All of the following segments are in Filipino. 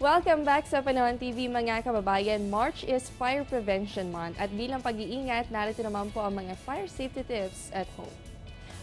Welcome back sa Panahon TV mga kababayan. March is Fire Prevention Month at bilang pag-iingat, narito naman po ang mga fire safety tips at home.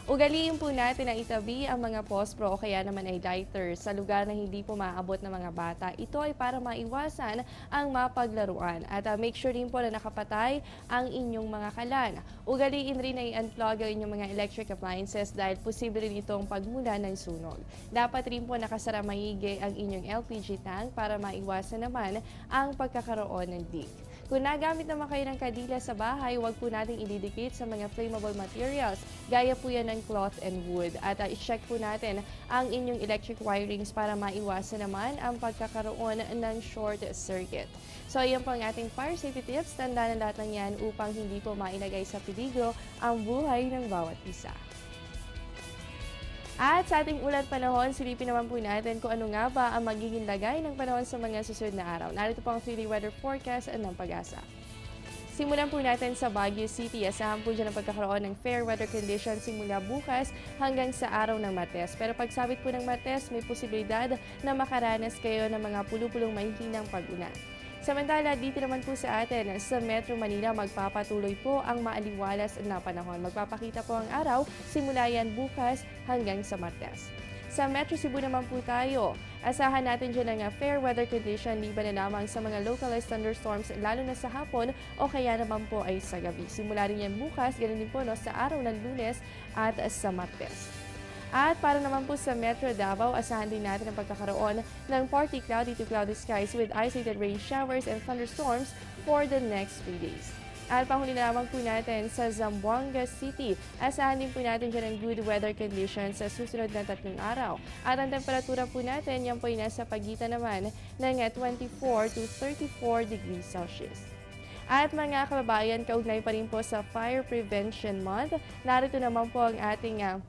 Ugaliin po natin na itabi ang mga pospro o kaya naman ay lighter sa lugar na hindi po maaabot ng mga bata. Ito ay para maiwasan ang mapaglaruan at make sure din po na nakapatay ang inyong mga kalan. Ugaliin rin na i-unplug ang inyong mga electric appliances dahil posible rin itong pagmula ng sunog. Dapat rin po nakasara maigi ang inyong LPG tank para maiwasan naman ang pagkakaroon ng leak. Kung nagamit naman kayo ng kadila sa bahay, huwag po natin ididikit sa mga flammable materials. Gaya po yan ng cloth and wood. At i-check po natin ang inyong electric wirings para maiwasan naman ang pagkakaroon ng short circuit. So ayan po ang ating fire safety tips. Tandaan na lahat ng yan upang hindi po mailagay sa peligro ang buhay ng bawat isa. At sa ating ulat panahon, silipin naman po natin kung ano nga ba ang magiging lagay ng panahon sa mga susunod na araw. Narito po ang 3-day weather forecast ng Pag-asa. Simulan po natin sa Baguio City. Asahan po dyan ang pagkakaroon ng fair weather conditions simula bukas hanggang sa araw ng Martes. Pero pagsabit po ng Martes, may posibilidad na makaranas kayo ng mga pulupulong mahihinang pag-ulan. Samantala, dito naman po sa atin, sa Metro Manila, magpapatuloy po ang maaliwalas na panahon. Magpapakita po ang araw, simula yan bukas hanggang sa Martes. Sa Metro Cebu naman po tayo, asahan natin dyan ang fair weather condition, liban na lamang sa mga localized thunderstorms, lalo na sa hapon o kaya naman po ay sa gabi. Simula rin yan bukas, ganun din po sa araw ng Lunes at sa Martes. At para naman po sa Metro Davao, asahan din natin ang pagkakaroon ng partly cloudy to cloudy skies with isolated rain showers and thunderstorms for the next 3 days. At panghuli na lamang po natin sa Zamboanga City, asahan din po natin dyan ang good weather conditions sa susunod na 3 araw. At ang temperatura po natin, yan po ay nasa pagitan naman ng 24 to 34 degrees Celsius. At mga kababayan, kaugnay pa rin po sa Fire Prevention Month, narito naman po ang ating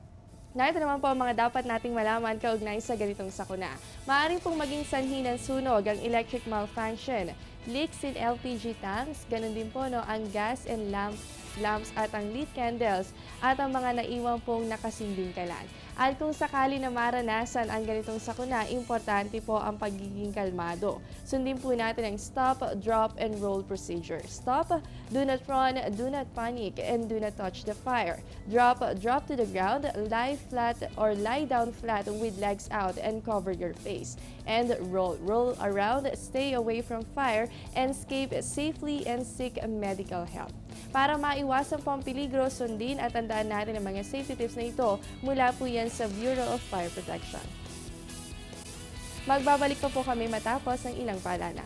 Narito naman po ang mga dapat nating malaman kaugnay sa ganitong sakuna. Maaaring pong maging sanhi ng sunog ang electric malfunction, leaks in LPG tanks, ganun din po ang gas and lamps at ang lit candles at ang mga naiwan pong nakasinding kalan. At kung sakali na maranasan ang ganitong sakuna, importante po ang pagiging kalmado. Sundin po natin ang stop, drop, and roll procedure. Stop, do not run, do not panic, and do not touch the fire. Drop to the ground, lie flat or lie down flat with legs out and cover your face. And roll around, stay away from fire, and escape safely and seek medical help. Para maiwasan po ang peligro, sundin at tandaan natin ang mga safety tips na ito mula po yan sa Bureau of Fire Protection. Magbabalik pa po kami matapos ng ilang paalala.